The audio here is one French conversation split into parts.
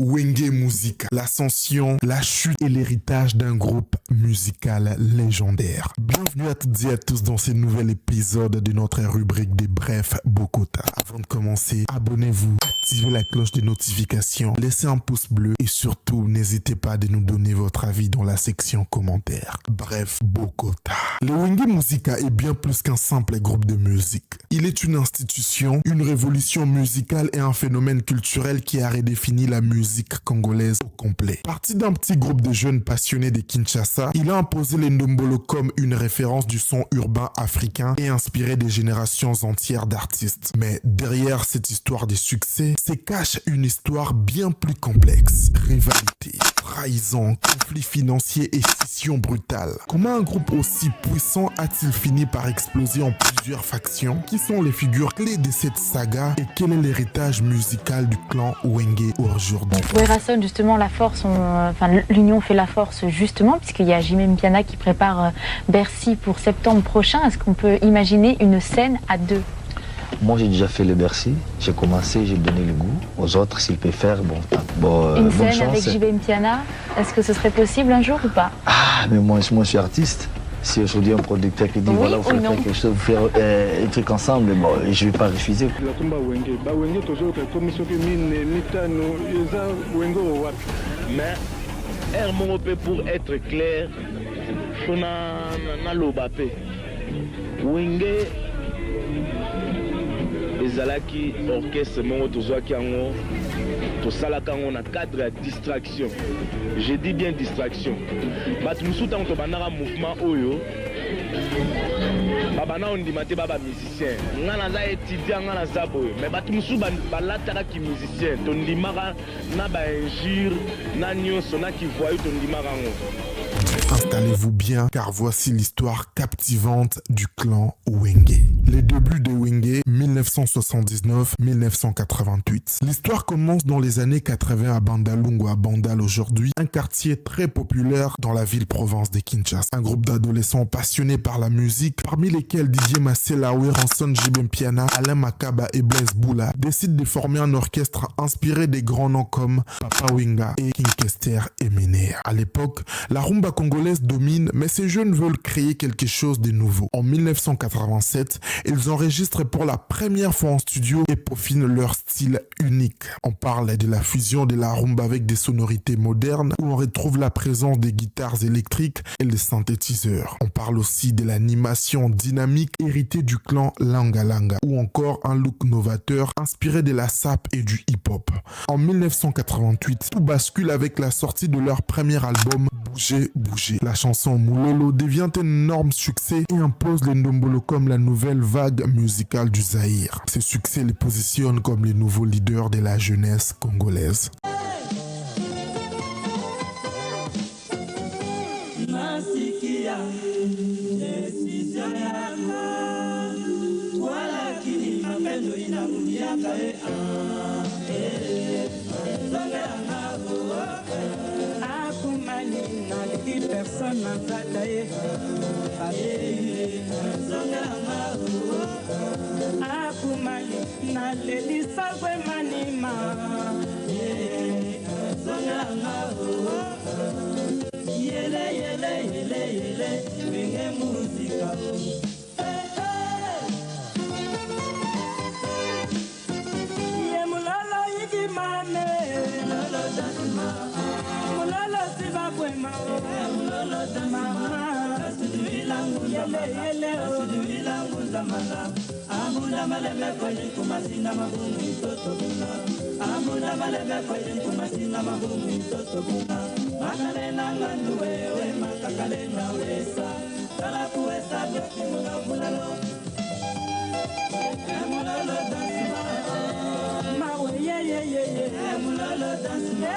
Wenge Musica, l'ascension, la chute et l'héritage d'un groupe musical légendaire. Bienvenue à toutes et à tous dans ce nouvel épisode de notre rubrique des Brefs Bokota. Avant de commencer, abonnez-vous, activez la cloche de notification, laissez un pouce bleu et surtout n'hésitez pas à nous donner votre avis dans la section commentaires. Bref, Bokota. Le Wenge Musica est bien plus qu'un simple groupe de musique. Il est une institution, une révolution musicale et un phénomène culturel qui a redéfini la musique congolaise au complet. Parti d'un petit groupe de jeunes passionnés de Kinshasa, il a imposé les Ndombolo comme une référence du son urbain africain et inspiré des générations entières d'artistes. Mais derrière cette histoire de succès, se cache une histoire bien plus complexe. Rivalité, trahison, conflits financiers et scission brutale. Comment un groupe aussi puissant a-t-il fini par exploser en plusieurs factions? Qui sont les figures clés de cette saga et quel est l'héritage musical du clan Wenge aujourd'hui? Werason, justement, la force, l'union fait la force, justement, puisqu'il y a Jimé Mpiana qui prépare Bercy pour septembre prochain. Est-ce qu'on peut imaginer une scène à deux? Moi, j'ai déjà fait le Bercy. J'ai commencé, j'ai donné le goût. Aux autres, s'ils peuvent faire, une scène chance. Avec Jimé Mpiana, est-ce que ce serait possible un jour ou pas? Ah, mais moi, je suis artiste. Si aujourd'hui un producteur qui dit voilà, vous faites faire quelque chose, vous faire un truc ensemble, je ne vais pas refuser. Mais Hermonopé, pour être clair, on a l'obapé. Wenge, ezalaki orchestre mongo tozwaki yango tosalaka yango na cadre ya distraction. Je dis bien distraction. Bato mosusu ntango tobandaka mouvement oyo babana ondima te baba musicien. Nga naza étudiant, nga naza boye. Mais bato mosusu balataka ki musicien. Tondimaka na bainjure na nyonso na kivoyu tondimaka yango. Installez-vous bien car voici l'histoire captivante du clan Wenge. Les débuts de Wenge, 1979-1988. L'histoire commence dans les années 80 à Bandalungu, à Bandal aujourd'hui, un quartier très populaire dans la ville-province de Kinshasa. Un groupe d'adolescents passionnés par la musique, parmi lesquels Didier Masselaoué, Ranson Jimé Mpiana, Alain Makaba et Blaise Boula, décident de former un orchestre inspiré des grands noms comme Papa Wemba et King Kester et Menea. À l'époque, la rumba congolaise domine, mais ces jeunes veulent créer quelque chose de nouveau. En 1987, ils enregistrent pour la première fois en studio et peaufinent leur style unique. On parle de la fusion de la rumba avec des sonorités modernes où on retrouve la présence des guitares électriques et des synthétiseurs. On parle aussi de l'animation dynamique héritée du clan Langa Langa ou encore un look novateur inspiré de la sap et du hip-hop. En 1988, tout bascule avec la sortie de leur premier album Bouger Bouger. La chanson Moulolo devient un énorme succès et impose les Ndombolo comme la nouvelle vague musicale du Zaïre. Ce succès les positionne comme les nouveaux leaders de la jeunesse congolaise. Personne n'a bataillé. Akumali na lelisa kwe manima. Yele yele yele yele Wenge Musica. Ye mulala yigimane. Mulala dasma. Mulala siva kwema. Mulala dasma. Yele yele asuduilangu zamala. Amuna malebe kweli kumasina mabumu itoto buna. Amuna malebe kweli kumasina mabumu itoto buna. Makalena ngandu wewe makakalena wesa. Kala kuwesa doki muna mulalo. Mulalo dasma. Mawe ye ye ye ye. Mulalo dasma.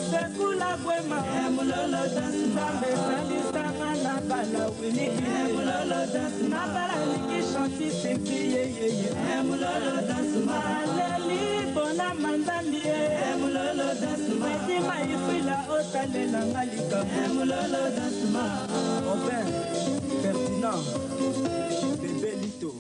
Sekula kwema. Mulalo dasma. Salisa na bala wini. Mulalo dasma. Bala liki shanti simpi ye ye ye. Mulalo dasma. Leli bona mandali ye. Mulalo dasma. Dima ifila otale na ngalika. Mulalo dasma. Open. Ferdinand. Bébé Lito.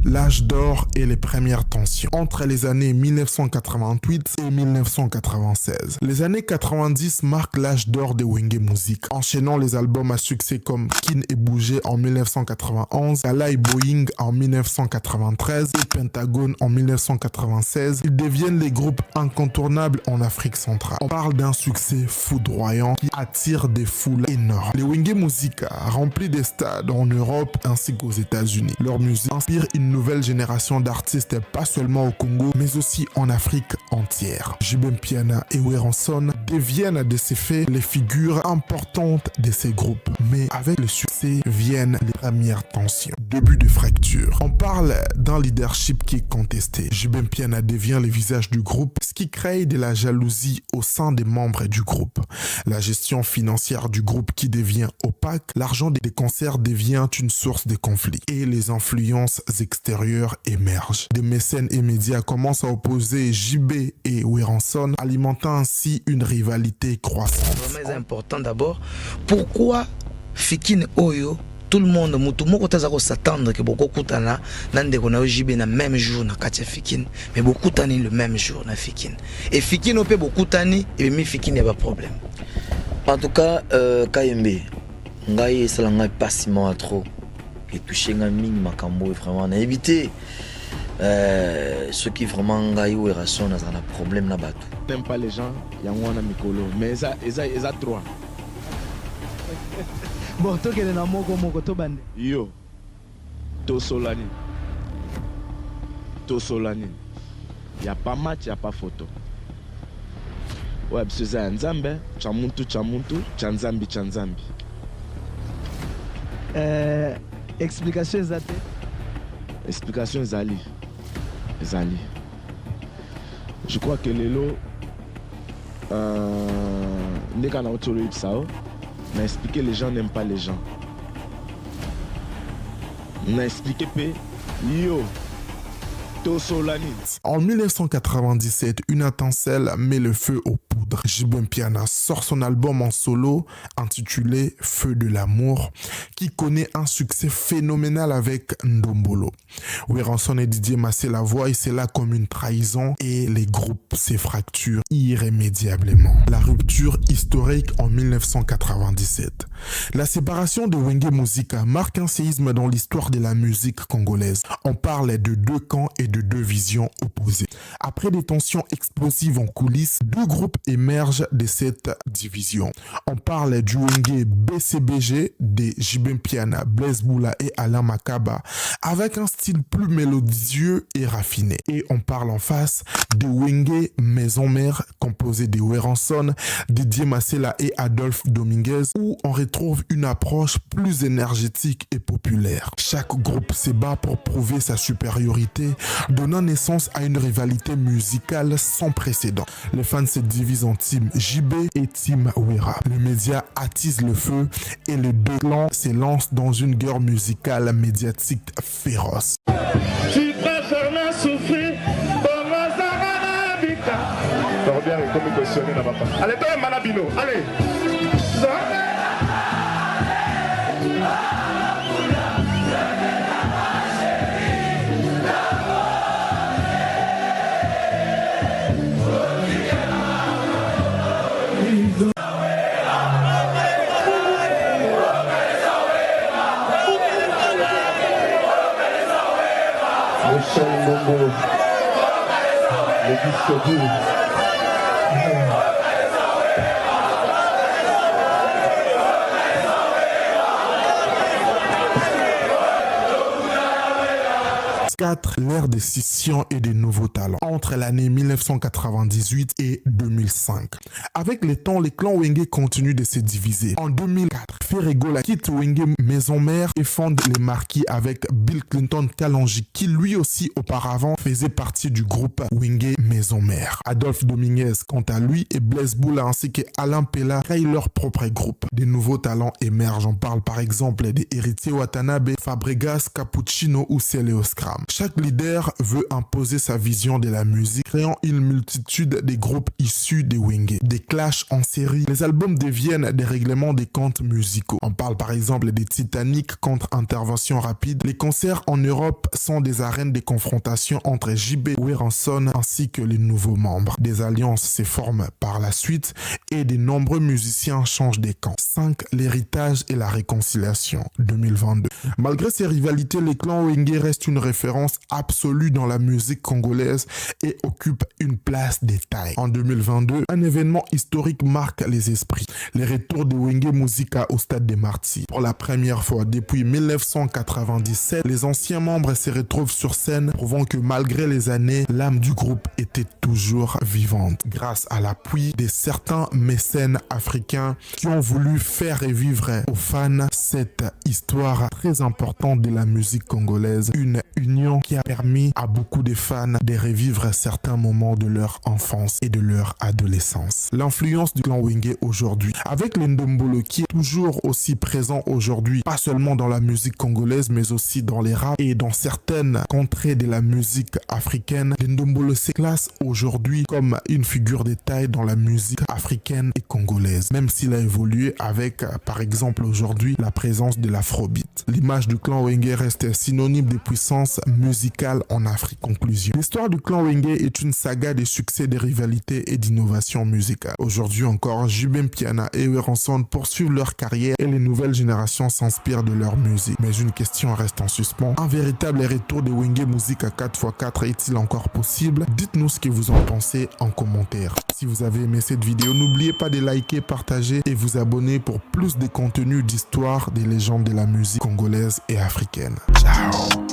L'âge d'or et les premières tensions. Entre les années 1988 et et 1996. Les années 90 marquent l'âge d'or de Wenge Music, enchaînant les albums à succès comme Kin et Bouger en 1991, Kala et Boeing en 1993 et Pentagone en 1996. Ils deviennent les groupes incontournables en Afrique centrale. On parle d'un succès foudroyant qui attire des foules énormes. Les Wenge Music remplit des stades en Europe ainsi qu'aux États-Unis. Leur musique inspire une nouvelle génération d'artistes, pas seulement au Congo, mais aussi en Afrique entière. JB Mpiana et Weranson deviennent de ces faits les figures importantes de ces groupes. Mais avec le succès viennent les premières tensions. Début de fracture. On parle d'un leadership qui est contesté. JB Mpiana devient le visage du groupe, ce qui crée de la jalousie au sein des membres du groupe. La gestion financière du groupe qui devient opaque, l'argent des concerts devient une source de conflit et les influences extérieures émergent. Des mécènes et médias commencent à opposer JB et Weranson, alimentant ainsi une rivalité croissante. C'est important d'abord. Pourquoi Fikine Oyo, tout le monde, mutu moko tazako s'attendre que beaucoup kutana nande kona JB na même jour na Katia Fikine, mais beaucoup tani le même jour na Fikine. Et Fikine opé beaucoup tani et mi Fikine y a pas problème. En tout cas, KMB, ngai salanga passiment à trop et toucher nga mingi makambo vraiment on a évité ceux qui vraiment ngai ou Weranson na un problème na bato. N'aime pas les gens, yango na mikolo, mais eza droit. Bon, toi qui es dans mon to bande. Yo, to solani. Y a pas match, y a pas photo. Ouais, parce que c'est un Nzambe, chamuntu, chanzambi. Explication exacte. Explication Zali. Je crois que Lelo, n'est qu'un autre sao. On a expliqué les gens n'aiment pas les gens. On a expliqué yo Tosolani. En 1997, une étincelle met le feu aux poudres. JB Mpiana sort son album en solo intitulé Feu de l'amour qui connaît un succès phénoménal avec Ndombolo. Weranson et Didier Massé la voient et c'est là comme une trahison et les groupes se fracturent irrémédiablement. La rupture historique en 1997. La séparation de Wenge Music marque un séisme dans l'histoire de la musique congolaise. On parle de deux camps et de deux visions opposées. Après des tensions explosives en coulisses, deux groupes émergent de cette division. On parle du Wenge BCBG de JB Mpiana, Blaise Boula et Alain Makaba avec un style plus mélodieux et raffiné. Et on parle en face de Wenge Maison Mère composé de Weranson, Didier Massela et Adolphe Dominguez où on retrouve une approche plus énergétique et populaire. Chaque groupe se bat pour prouver sa supériorité, donnant naissance à une rivalité musicale sans précédent. Les fans se divisent en team JB et team Wera. Le média attise le feu et les deux clans se lancent dans une guerre musicale médiatique féroce. Tu préfères la souffrir, allez, toi, Malabino, allez. Le disque dur. 4, l'ère des scissions et des nouveaux talents, entre l'année 1998 et 2005. Avec le temps, les clans Wenge continuent de se diviser. En 2004, Ferregola quitte Wenge Maison Mère et fonde les Marquis avec Bill Clinton Kalonji, qui lui aussi auparavant faisait partie du groupe Wenge Maison Mère. Adolphe Dominguez, quant à lui, et Blaise Boula ainsi que Alain Pella créent leur propre groupe. Des nouveaux talents émergent. On parle par exemple des Héritiers Watanabe, Fabregas, Cappuccino ou Célio Scram. Chaque leader veut imposer sa vision de la musique, créant une multitude de groupes issus des Wenge. Des clashs en série, les albums deviennent des règlements des comptes musicaux. On parle par exemple des Titanic contre intervention rapide. Les concerts en Europe sont des arènes de confrontation entre JB Werenson ainsi que les nouveaux membres. Des alliances se forment par la suite et de nombreux musiciens changent des camps. 5. L'héritage et la réconciliation, 2022. Malgré ces rivalités, les clans Wenge restent une référence absolue dans la musique congolaise et occupent une place de taille. En 2022, un événement historique marque les esprits. Les retours de Wenge Musica au Stade des Martyrs. Pour la première fois depuis 1997, les anciens membres se retrouvent sur scène, prouvant que malgré les années, l'âme du groupe était toujours vivante. Grâce à l'appui de certains mécènes africains qui ont voulu faire revivre aux fans cette histoire très importante de la musique congolaise. Une union qui a permis à beaucoup de fans de revivre certains moments de leur enfance et de leur adolescence. L'influence du clan Wenge aujourd'hui, avec le Ndombolo qui est toujours aussi présent aujourd'hui, pas seulement dans la musique congolaise mais aussi dans les rap et dans certaines contrées de la musique africaine, le Ndombolo se classe aujourd'hui comme une figure de taille dans la musique africaine et congolaise, même s'il a évolué avec par exemple aujourd'hui la présence de l'afrobeat. L'image du clan Wenge reste synonyme de puissance musicale en Afrique. Conclusion. L'histoire du clan Wenge est une saga de succès, de rivalités et d'innovation musicale. Aujourd'hui encore, JB Mpiana et Werenson poursuivent leur carrière et les nouvelles générations s'inspirent de leur musique. Mais une question reste en suspens. Un véritable retour de Wenge Musica 4x4 est-il encore possible? Dites-nous ce que vous en pensez en commentaire. Si vous avez aimé cette vidéo, n'oubliez pas de liker, partager et vous abonner pour plus de contenu d'histoire des légendes de la musique congolaise et africaine. Ciao!